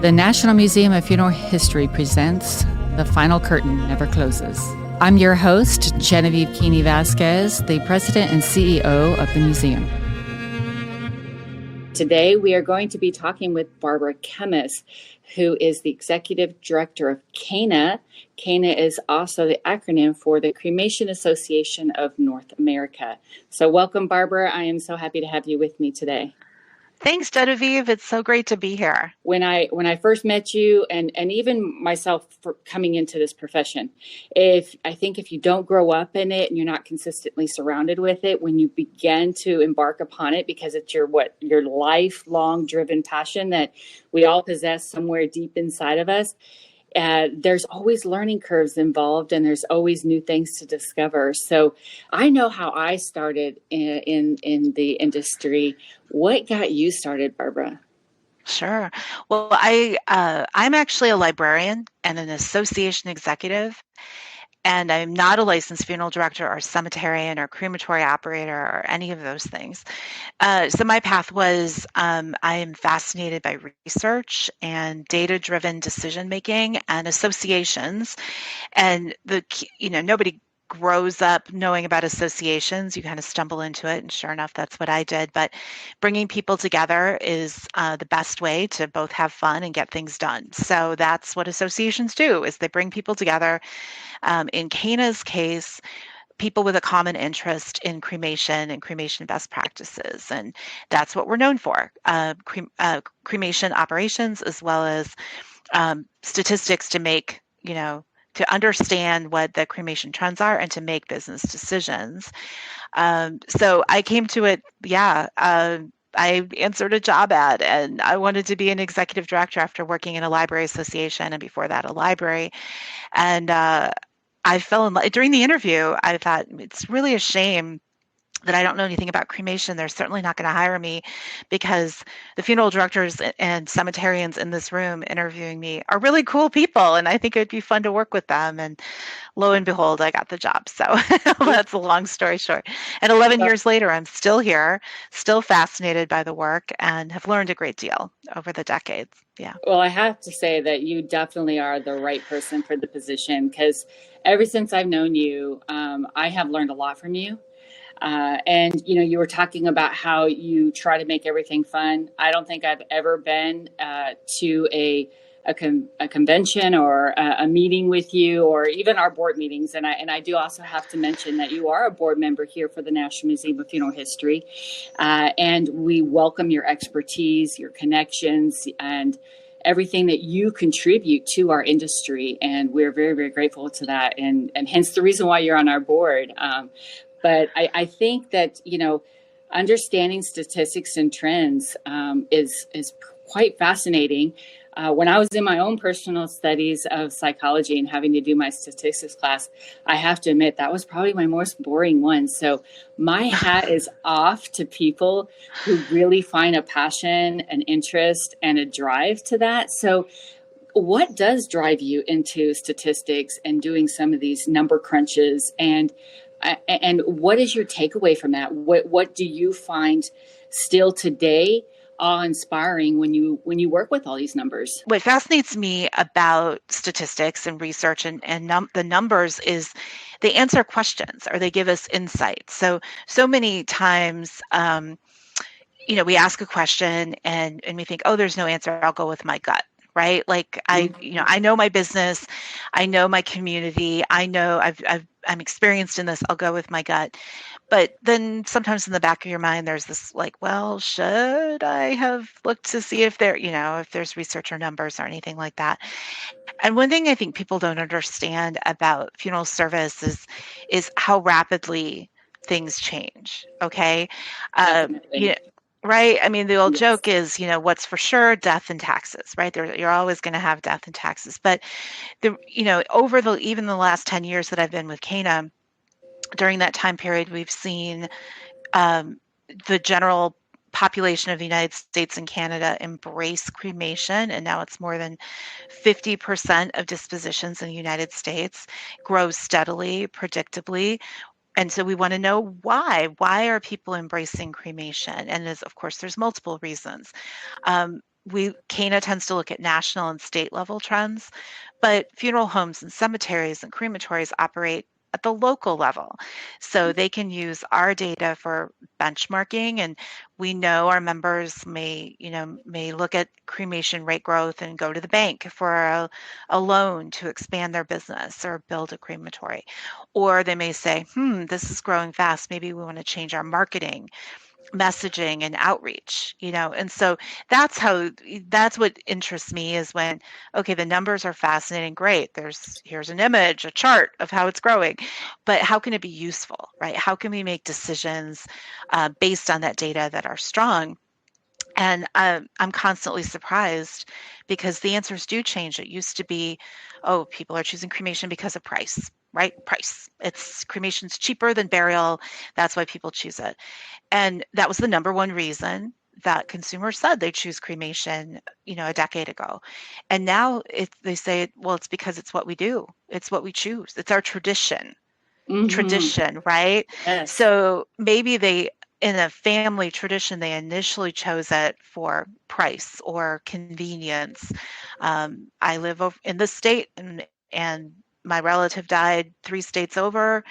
The National Museum of Funeral History presents The Final Curtain Never Closes. I'm your host, Genevieve Keeney Vasquez, the president and CEO of the museum. Today, we are going to be talking with Barbara Kemmis, who is the executive director of CANA. CANA is also the acronym for the Cremation Association of North America. So welcome, Barbara. I am so happy to have you with me today. Thanks, Genevieve. It's so great to be here. When I first met you, and even myself for coming into this profession, if you don't grow up in it and you're not consistently surrounded with it, when you begin to embark upon it, because it's your lifelong driven passion that we all possess somewhere deep inside of us, there's always learning curves involved, and there's always new things to discover. So I know how I started in the industry. What got you started, Barbara? Sure. Well, I'm actually a librarian and an association executive, and I'm not a licensed funeral director or cemeterian or crematory operator or any of those things. So my path was I am fascinated by research and data-driven decision-making and associations. And nobody grows up knowing about associations. You kind of stumble into it, and sure enough, that's what I did. But bringing people together is the best way to both have fun and get things done. So that's what associations do, is they bring people together. In CANA's case, people with a common interest in cremation and cremation best practices. And that's what we're known for, cremation operations, as well as statistics to make, to understand what the cremation trends are and to make business decisions. So I came to it, I answered a job ad, and I wanted to be an executive director after working in a library association, and before that a library. And I fell in love. During the interview, I thought, it's really a shame that I don't know anything about cremation. They're certainly not going to hire me, because the funeral directors and cemeterians in this room interviewing me are really cool people, and I think it'd be fun to work with them. And lo and behold, I got the job. So that's a long story short. And 11 years later, I'm still here, still fascinated by the work, and have learned a great deal over the decades. Yeah. Well, I have to say that you definitely are the right person for the position, because ever since I've known you, I have learned a lot from you. And you were talking about how you try to make everything fun. I don't think I've ever been to a convention or a meeting with you, or even our board meetings. And I do also have to mention that you are a board member here for the National Museum of Funeral History, and we welcome your expertise, your connections, and everything that you contribute to our industry. And we're very, very grateful to that, and hence the reason why you're on our board. But I think that, understanding statistics and trends is quite fascinating. When I was in my own personal studies of psychology and having to do my statistics class, I have to admit that was probably my most boring one. So my hat is off to people who really find a passion, an interest, and a drive to that. So what does drive you into statistics and doing some of these number crunches, and what is your takeaway from that? What do you find still today awe-inspiring when you work with all these numbers? What fascinates me about statistics and research and the numbers is they answer questions, or they give us insights. So many times, we ask a question and we think, oh, there's no answer, I'll go with my gut. Right? Like I know my business, I know my community, I know I'm experienced in this, I'll go with my gut. But then sometimes in the back of your mind, there's this like, well, should I have looked to see if if there's research or numbers or anything like that? And one thing I think people don't understand about funeral service is how rapidly things change. Okay. Right. I mean, the old joke is, what's for sure, death and taxes, right? You're always going to have death and taxes. But over even the last 10 years that I've been with CANA, during that time period, we've seen the general population of the United States and Canada embrace cremation, and now it's more than 50% of dispositions in the United States, grows steadily, predictably. And so we want to know why. Why are people embracing cremation? And of course, there's multiple reasons. CANA tends to look at national and state level trends, but funeral homes and cemeteries and crematories operate at the local level. So they can use our data for benchmarking, and we know our members may look at cremation rate growth and go to the bank for a loan to expand their business or build a crematory. Or they may say, this is growing fast. Maybe we want to change our marketing messaging and outreach, and so that's what interests me is when, okay, the numbers are fascinating, great, here's an image, a chart of how it's growing, but how can it be useful, right? How can we make decisions based on that data that are strong? And I'm constantly surprised because the answers do change. It used to be, oh, people are choosing cremation because of price, right? Price. Cremation's cheaper than burial. That's why people choose it. And that was the number one reason that consumers said they choose cremation, a decade ago. And now they say, well, it's because it's what we do. It's what we choose. It's our tradition, right? Yes. So maybe in a family tradition, they initially chose it for price or convenience. I live in this state, and my relative died 3 states over.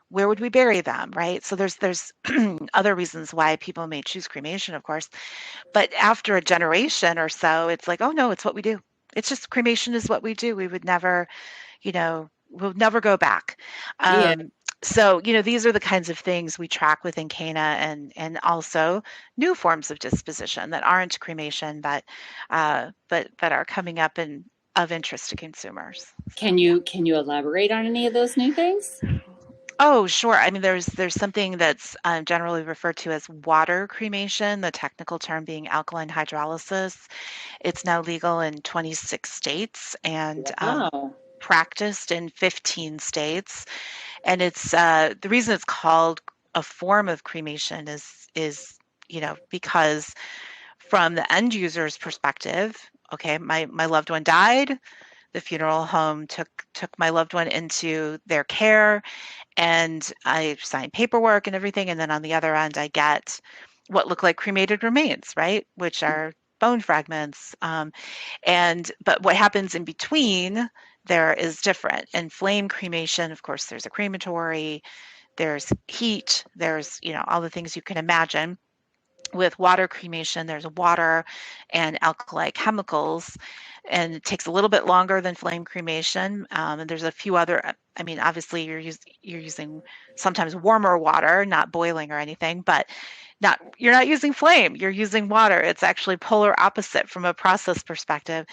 Where would we bury them, right? So there's other reasons why people may choose cremation, of course. But after a generation or so, it's like, oh no, it's what we do. It's just cremation is what we do. We would never, we'll never go back. Yeah. So, these are the kinds of things we track within CANA, and also new forms of disposition that aren't cremation, but that are coming up and of interest to consumers. Can you elaborate on any of those new things? Oh, sure. I mean, there's something that's generally referred to as water cremation, the technical term being alkaline hydrolysis. It's now legal in 26 states and Wow. practiced in 15 states. And it's the reason it's called a form of cremation is because from the end user's perspective, okay, my loved one died. The funeral home took my loved one into their care, and I signed paperwork and everything. And then on the other end, I get what look like cremated remains, right? Which are bone fragments. But what happens in between there is different. In flame cremation, of course, there's a crematory, there's heat, there's, all the things you can imagine. With water cremation, there's water and alkali chemicals, and it takes a little bit longer than flame cremation. And there's a few other, I mean, obviously you're using sometimes warmer water, not boiling or anything, but you're not using flame, you're using water. It's actually polar opposite from a process perspective,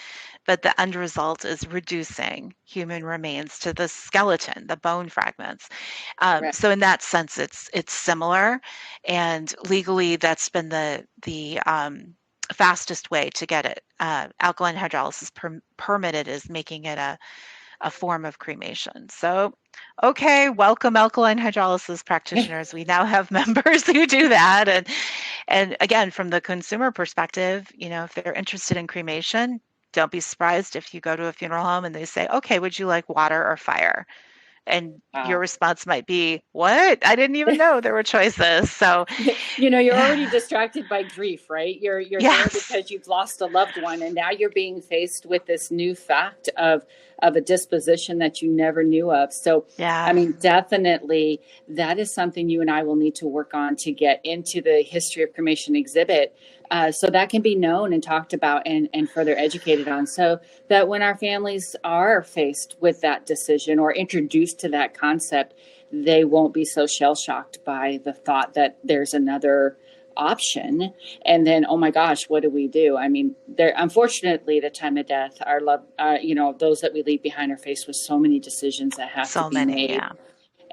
but the end result is reducing human remains to the skeleton, the bone fragments. Right. So in that sense, it's similar, and legally that's been the fastest way to get it. Alkaline hydrolysis permitted is making it a form of cremation. So, okay, welcome alkaline hydrolysis practitioners. We now have members who do that. And again, from the consumer perspective, if they're interested in cremation, don't be surprised if you go to a funeral home and they say, okay, would you like water or fire? And your Wow. response might be, what? I didn't even know there were choices. So, You're already distracted by grief, right? You're there yes, because you've lost a loved one, and now you're being faced with this new fact of a disposition that you never knew of. So, I yeah, mean, definitely that is something you and I will need to work on to get into the history of cremation exhibit. So that can be known and talked about and further educated on, so that when our families are faced with that decision or introduced to that concept, they won't be so shell shocked by the thought that there's another option. And then, oh my gosh, what do we do? I mean, there, unfortunately, the time of death, our love, those that we leave behind are faced with so many decisions that have to so be many, made. yeah.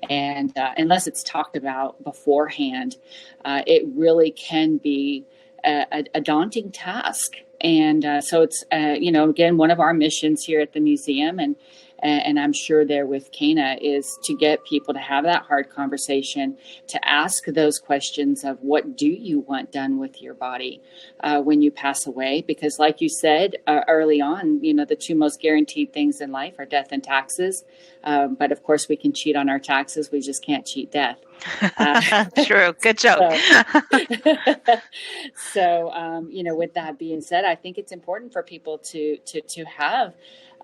And unless it's talked about beforehand, it really can be a daunting task. And so it's, again, one of our missions here at the museum, and and I'm sure there with CANA, is to get people to have that hard conversation, to ask those questions of what do you want done with your body when you pass away? Because like you said early on, the two most guaranteed things in life are death and taxes. But of course, we can cheat on our taxes. We just can't cheat death. True. Good joke. With that being said, I think it's important for people to have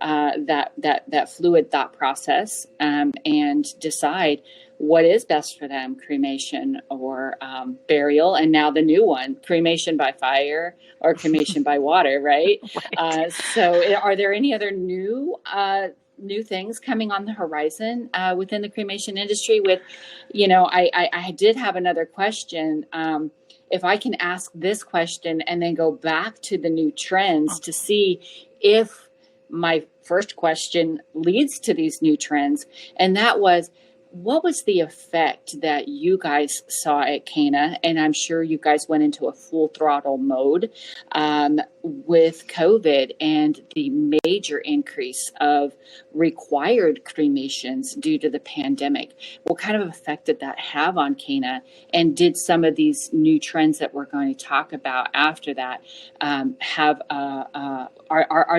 that fluid thought process and decide what is best for them: cremation or burial, and now the new one, cremation by fire or cremation by water, right? Right. So are there any other new things coming on the horizon within the cremation industry? I did have another question. If I can ask this question and then go back to the new trends to see if my first question leads to these new trends, and that was, what was the effect that you guys saw at CANA? And I'm sure you guys went into a full throttle mode with COVID and the major increase of required cremations due to the pandemic. What kind of effect did that have on CANA? And did some of these new trends that we're going to talk about after that are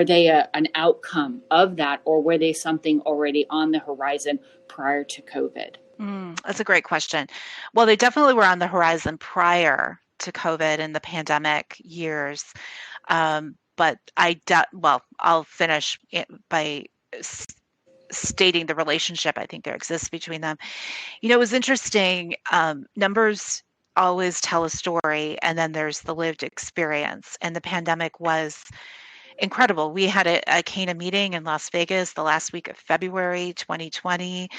they an outcome of that, or were they something already on the horizon prior to COVID? That's a great question. Well, they definitely were on the horizon prior to COVID and the pandemic years. But I'll finish by stating the relationship I think there exists between them. It was interesting. Numbers always tell a story, and then there's the lived experience. And the pandemic was incredible. We had a CANA meeting in Las Vegas the last week of February 2020.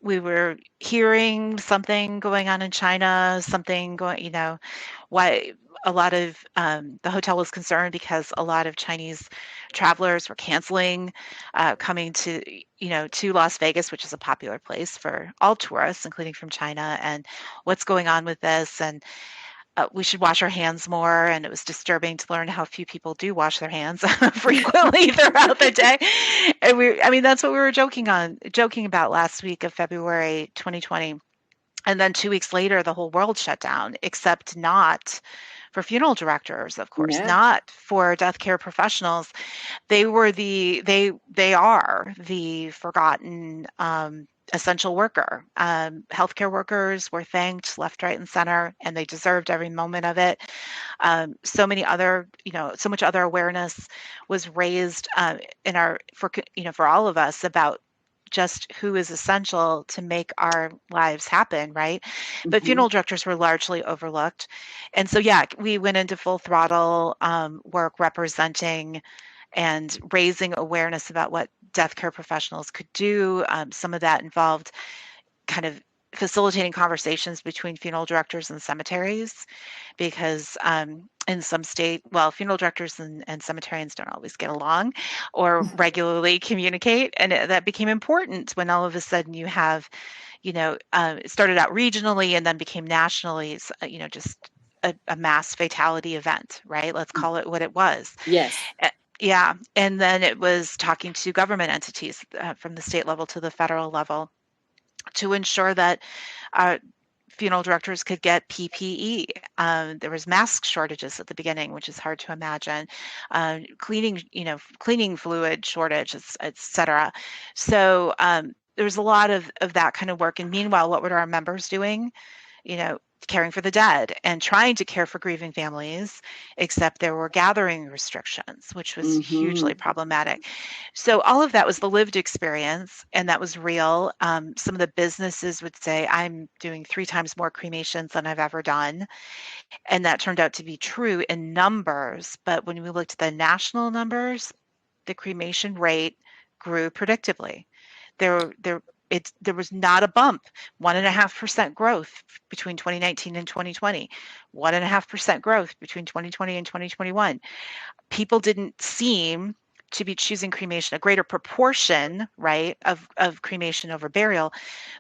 We were hearing something going on in China, something going, why a lot of the hotel was concerned because a lot of Chinese travelers were canceling coming to Las Vegas, which is a popular place for all tourists, including from China, and what's going on with this. And we should wash our hands more, and it was disturbing to learn how few people do wash their hands frequently throughout the day. And that's what we were joking about last week of February 2020. And then 2 weeks later, the whole world shut down, except not for funeral directors, of course, not for death care professionals. They are the forgotten essential worker. Healthcare workers were thanked left, right, and center, and they deserved every moment of it. So much other awareness was raised for all of us about just who is essential to make our lives happen, right? Mm-hmm. But funeral directors were largely overlooked. And so, we went into full throttle work representing and raising awareness about what death care professionals could do. Some of that involved kind of facilitating conversations between funeral directors and cemeteries, because in some state, funeral directors and cemeterians don't always get along or regularly communicate. And that became important when all of a sudden you have, it started out regionally and then became nationally, just a mass fatality event, right? Let's call it what it was. Yes. Yeah. And then it was talking to government entities from the state level to the federal level to ensure that funeral directors could get PPE. There was mask shortages at the beginning, which is hard to imagine. Cleaning fluid shortage, et cetera. So there was a lot of that kind of work. And meanwhile, what were our members doing? Caring for the dead and trying to care for grieving families, except there were gathering restrictions, which was hugely problematic. So all of that was the lived experience, and that was real. Some of the businesses would say, I'm doing 3 times more cremations than I've ever done. And that turned out to be true in numbers. But when we looked at the national numbers, the cremation rate grew predictably. There was not a bump. 1.5% growth between 2019 and 2020. 1.5% growth between 2020 and 2021. People didn't seem to be choosing cremation, a greater proportion, right, of cremation over burial.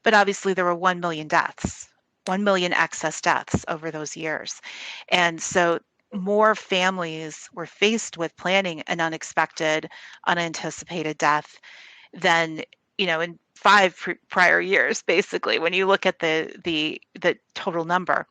But obviously there were 1 million deaths, 1 million excess deaths over those years. And so more families were faced with planning an unexpected, unanticipated death. than, in five prior years, basically, when you look at the total number.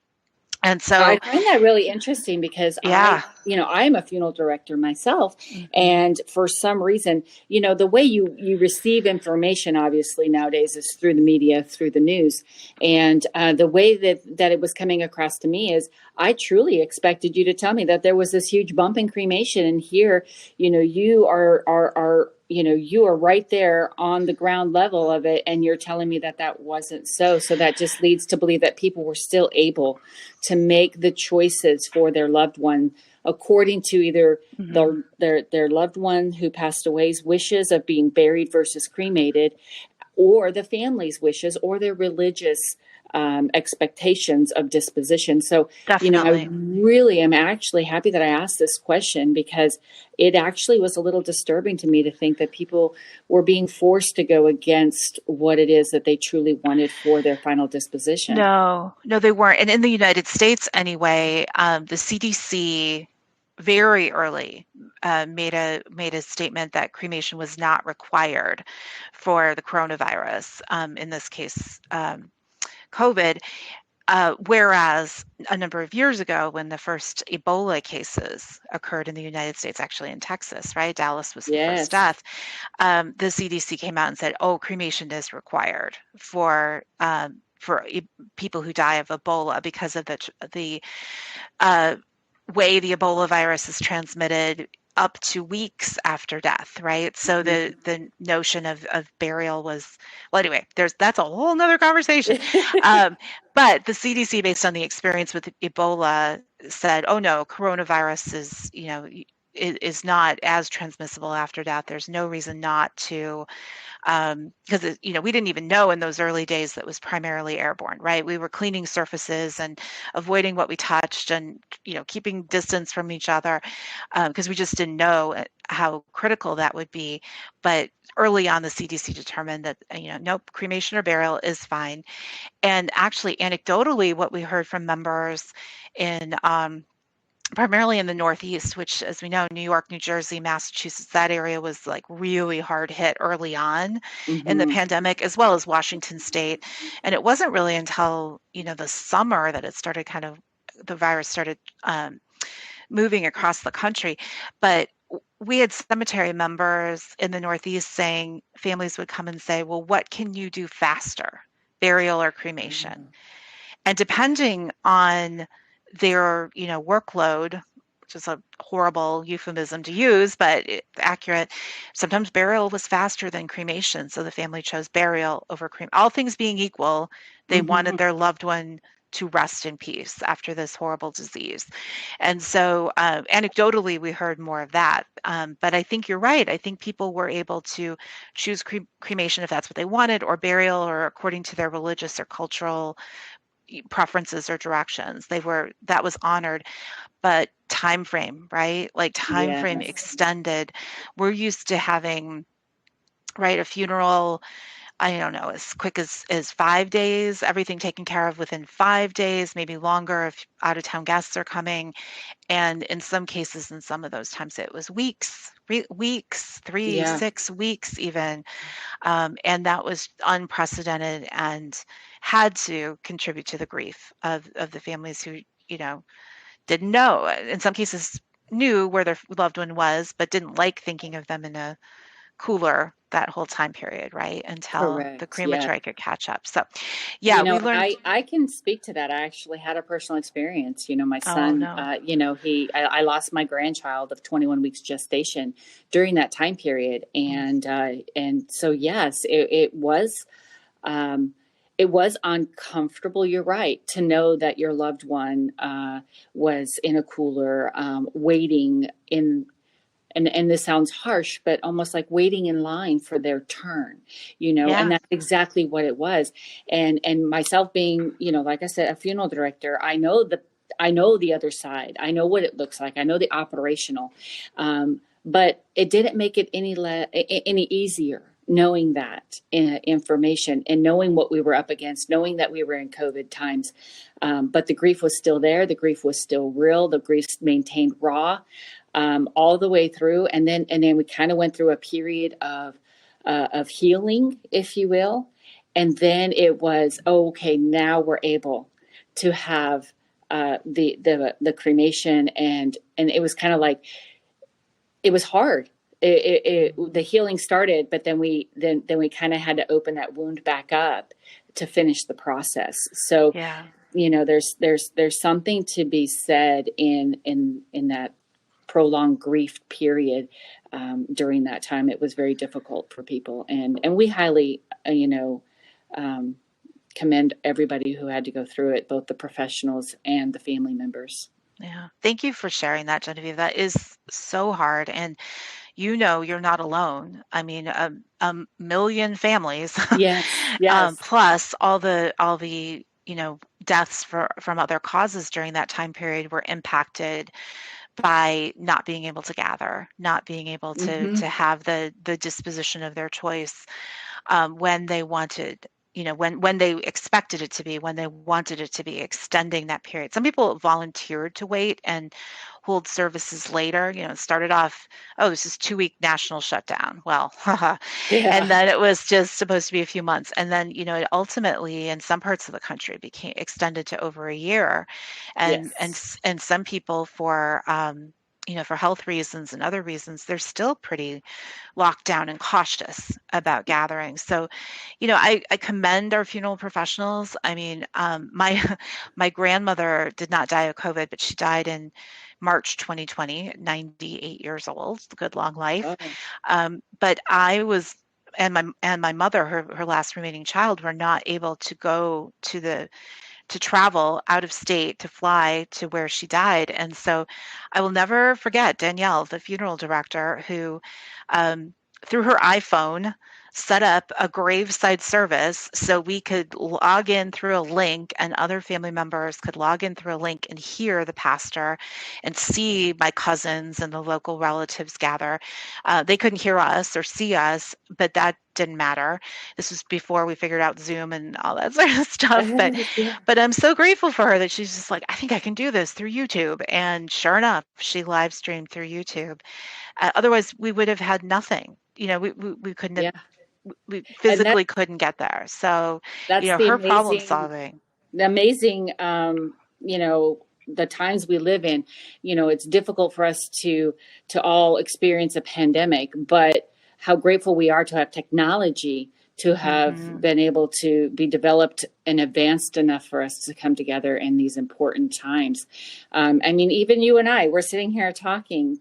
And I so, find that really interesting because yeah. I am a funeral director myself. Mm-hmm. And for some reason, the way you receive information, obviously nowadays, is through the media, through the news. And the way that it was coming across to me is I truly expected you to tell me that there was this huge bump in cremation. And here, you are you are right there on the ground level of it. And you're telling me that that wasn't so. So that just leads to believe that people were still able to make the choices for their loved one according to either Mm-hmm. their loved one who passed away's wishes of being buried versus cremated, or the family's wishes, or their religious expectations of disposition. So, I Definitely. really am actually happy that I asked this question, because it actually was a little disturbing to me to think that people were being forced to go against what it is that they truly wanted for their final disposition. No, no, they weren't. And in the United States, anyway, the CDC very early made a statement that cremation was not required for the coronavirus. In this case, COVID. Whereas a number of years ago, when the first Ebola cases occurred in the United States, actually in Texas, right? Dallas was the first Yes. death. The CDC came out and said, "Oh, cremation is required for people who die of Ebola because of the uh, way the Ebola virus is transmitted up to weeks after death, right? So the notion of burial was, well, anyway, that's a whole nother conversation. But the CDC, based on the experience with Ebola, said, "Oh no, coronavirus is not as transmissible after death. There's no reason not to." Because we didn't even know in those early days that was primarily airborne, right? We were cleaning surfaces and avoiding what we touched, and keeping distance from each other, because we just didn't know how critical that would be. But early on, the CDC determined that nope, cremation or burial is fine. And actually, anecdotally, what we heard from members in primarily in the Northeast, which, as we know, New York, New Jersey, Massachusetts, that area was like really hard hit early on in the Mm-hmm. pandemic, as well as Washington State. And it wasn't really until, the summer that the virus started moving across the country. But we had cemetery members in the Northeast saying, families would come and say, well, what can you do faster, burial or cremation? And depending on their, workload, which is a horrible euphemism to use, but accurate, sometimes burial was faster than cremation. So the family chose burial over cremation. All things being equal, they Mm-hmm. wanted their loved one to rest in peace after this horrible disease. And so anecdotally, we heard more of that. But I think you're right. I think people were able to choose cremation if that's what they wanted, or burial, or according to their religious or cultural preferences or directions. That was honored. But time frame, right? Like time frame Yes. extended. We're used to having, right, a funeral, I don't know, as quick as 5 days, everything taken care of within 5 days, maybe longer if out of town guests are coming. And in some cases, in some of those times, it was weeks, three, Yeah. 6 weeks even. And that was unprecedented and had to contribute to the grief of the families who, didn't know. In some cases, knew where their loved one was, but didn't like thinking of them in a cooler that whole time period, right? Until the Correct. Yeah. crematory could catch up. So, yeah, we learned. I can speak to that. I actually had a personal experience. My Oh son, no. I lost my grandchild of 21 weeks gestation during that time period. Mm. And so, yes, um, it was uncomfortable. You're right, to know that your loved one was in a cooler, waiting in, and this sounds harsh, but almost like waiting in line for their turn, and Yeah. that's exactly what it was. And myself being, like I said, a funeral director, I know the other side. I know what it looks like. I know the operational, but it didn't make it any easier knowing that information, and knowing what we were up against, knowing that we were in COVID times. But the grief was still there. The grief was still real. The grief maintained raw all the way through. And then we kind of went through a period of of healing, if you will. And then it was, oh, okay, now we're able to have the cremation, and it was kind of like, it was hard. The healing started, but then we kind of had to open that wound back up to finish the process. So Yeah. there's something to be said in that prolonged grief period. During that time, it was very difficult for people, and we highly um, commend everybody who had to go through it, both the professionals and the family members. Yeah. Thank you for sharing that, Genevieve. That is so hard. And you're not alone. I mean, a million families, Yes, yes. plus all the deaths from other causes during that time period were impacted by not being able to gather, not being able to Hmm. to have the disposition of their choice when they wanted, when they expected it to be, when they wanted it to be, extending that period. Some people volunteered to wait and hold services later. It started off, oh, this is 2-week national shutdown. Well, and Yeah. then it was just supposed to be a few months. And then, it ultimately in some parts of the country became extended to over a year. Yes. And some people for health reasons and other reasons, they're still pretty locked down and cautious about gatherings. So, I commend our funeral professionals. I mean, my my grandmother did not die of COVID, but she died in March 2020, at 98 years old. Good long life. Oh. But I was, and my mother, her last remaining child, were not able to go to travel out of state to fly to where she died. And so I will never forget Danielle, the funeral director, who through her iPhone set up a graveside service so we could log in through a link, and other family members could log in through a link and hear the pastor and see my cousins and the local relatives gather. They couldn't hear us or see us, but that didn't matter. This was before we figured out Zoom and all that sort of stuff. But Yeah. but I'm so grateful for her that she's just like, I think I can do this through YouTube. And sure enough, she live streamed through YouTube. Otherwise, we would have had nothing. We couldn't have, Yeah. we And physically couldn't get there. So, that's her problem solving. the amazing, the times we live in. It's difficult for us to all experience a pandemic, but how grateful we are to have technology to have Hmm. been able to be developed and advanced enough for us to come together in these important times. I mean, even you and I, we're sitting here talking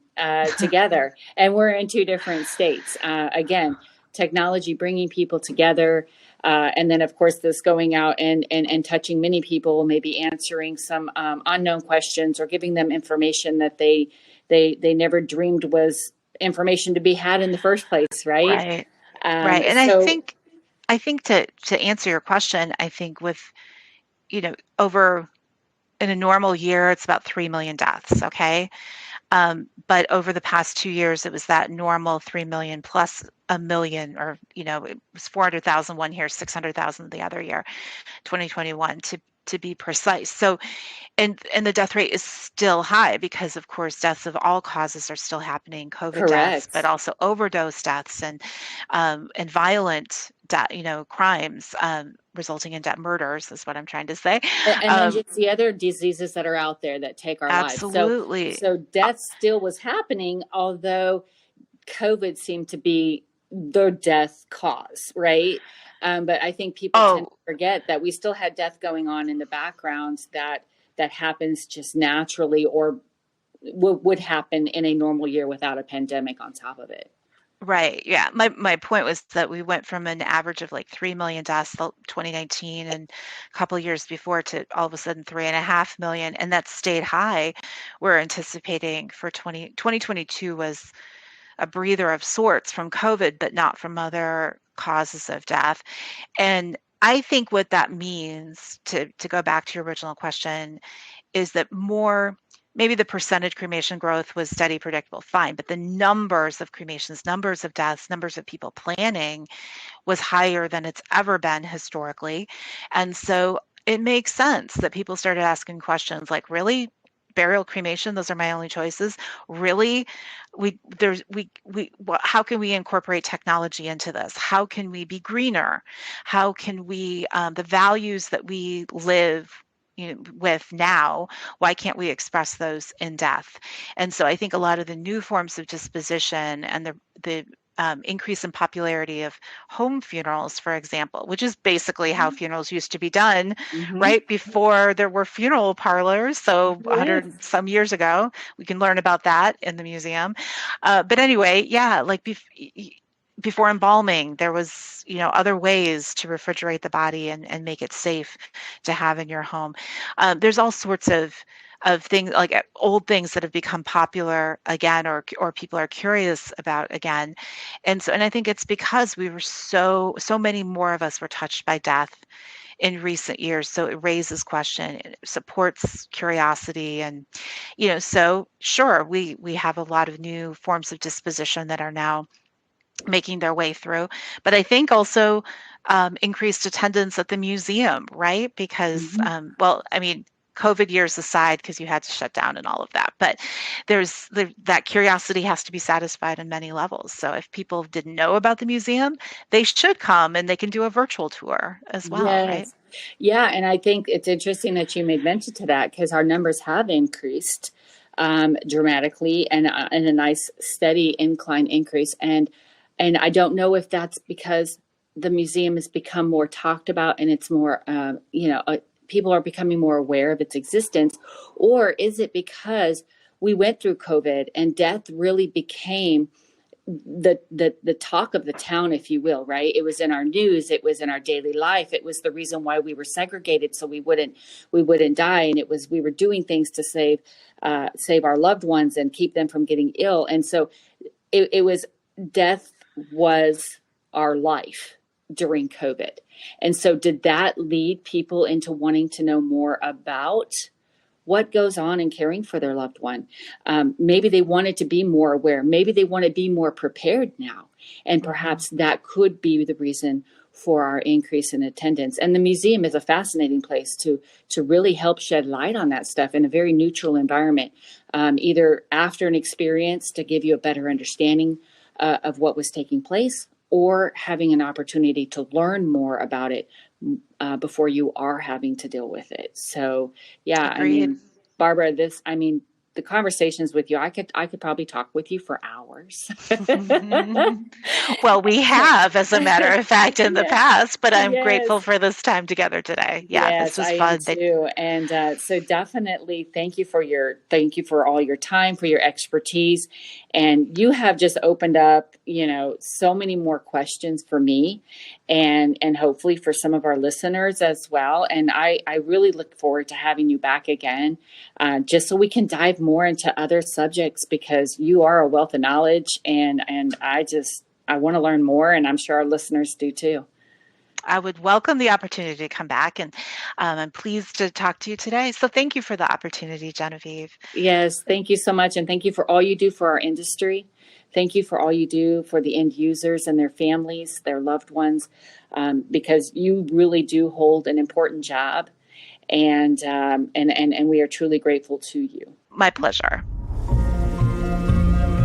together, and we're in two different states. Again, technology bringing people together. And then, of course, this going out and touching many people, maybe answering some unknown questions or giving them information that they never dreamed was information to be had in the first place, right? Right. Right. And So I think to answer your question, I think with, over in a normal year, it's about 3 million deaths. Okay. But over the past 2 years, it was that normal 3 million plus a million, or, it was 400,000 one year, 600,000 the other year, 2021 to be precise. So, and the death rate is still high because, of course, deaths of all causes are still happening, COVID deaths, but correct. also overdose deaths and violent crimes, resulting in death, murders is what I'm trying to say. And then Um, just the other diseases that are out there that take our lives. So Absolutely. so death still was happening, although COVID seemed to be the death cause, right? But I think people tend to Oh, forget that we still had death going on in the background that happens just naturally, or would happen in a normal year without a pandemic on top of it. right. Yeah. My point was that we went from an average of like 3 million deaths 2019 and a couple of years before to all of a sudden 3.5 million, and that stayed high. We're anticipating for 2022 was a breather of sorts from COVID, but not from other causes of death. And I think what that means, to go back to your original question, is that maybe the percentage cremation growth was steady, predictable, fine, but the numbers of cremations, numbers of deaths, numbers of people planning was higher than it's ever been historically. And so it makes sense that people started asking questions like, really? burial, cremation, those are my only choices. Really, how can we incorporate technology into this? How can we be greener? How can we, the values that we live with now, why can't we express those in death? And so I think a lot of the new forms of disposition and the increase in popularity of home funerals, for example, which is basically how funerals used to be done, right before there were funeral parlors. So 100 some years ago, we can learn about that in the museum. But anyway, yeah, like before embalming, there was, other ways to refrigerate the body and make it safe to have in your home. There's all sorts of things, like old things that have become popular again, or people are curious about again. And I think it's because we were so many more of us were touched by death in recent years. So it raises question, it supports curiosity. And, so sure, we have a lot of new forms of disposition that are now making their way through. But I think also increased attendance at the museum, right? Because, well, I mean, COVID years aside, because you had to shut down and all of that, but that curiosity has to be satisfied on many levels. So if people didn't know about the museum, they should come, and they can do a virtual tour as well, right? Yeah, and I think it's interesting that you made mention to that, because our numbers have increased dramatically, and a nice steady incline increase. And I don't know if that's because the museum has become more talked about, and it's more, people are becoming more aware of its existence, or is it because we went through COVID and death really became the talk of the town, if you will, right? It was in our news, it was in our daily life, it was the reason why we were segregated, so we wouldn't die, and we were doing things to save our loved ones and keep them from getting ill. And so it was, death was our life during COVID. And so did that lead people into wanting to know more about what goes on in caring for their loved one? Maybe they wanted to be more aware. Maybe they want to be more prepared now. And perhaps that could be the reason for our increase in attendance. And the museum is a fascinating place to really help shed light on that stuff in a very neutral environment, either after an experience to give you a better understanding of what was taking place, or having an opportunity to learn more about it before you are having to deal with it. So, yeah, Agreed. I mean, Barbara, the conversations with you, I could probably talk with you for hours. Well, we have, as a matter of fact, in the past, but I'm grateful for this time together today. Yeah, this was fun. Am too. And so definitely thank you for all your time, for your expertise. And you have just opened up, so many more questions for me, and hopefully for some of our listeners as well. And I really look forward to having you back again, just so we can dive more into other subjects, because you are a wealth of knowledge, and I want to learn more, and I'm sure our listeners do too. I would welcome the opportunity to come back, and I'm pleased to talk to you today. So thank you for the opportunity, Genevieve. Yes, thank you so much. And thank you for all you do for our industry. Thank you for all you do for the end users and their families, their loved ones, because you really do hold an important job. And we are truly grateful to you. My pleasure.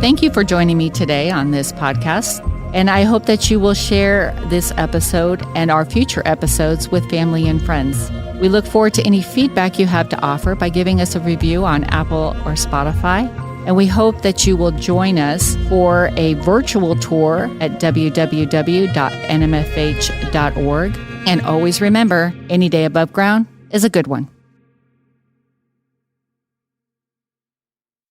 Thank you for joining me today on this podcast. And I hope that you will share this episode and our future episodes with family and friends. We look forward to any feedback you have to offer by giving us a review on Apple or Spotify. And we hope that you will join us for a virtual tour at www.nmfh.org. And always remember, any day above ground is a good one.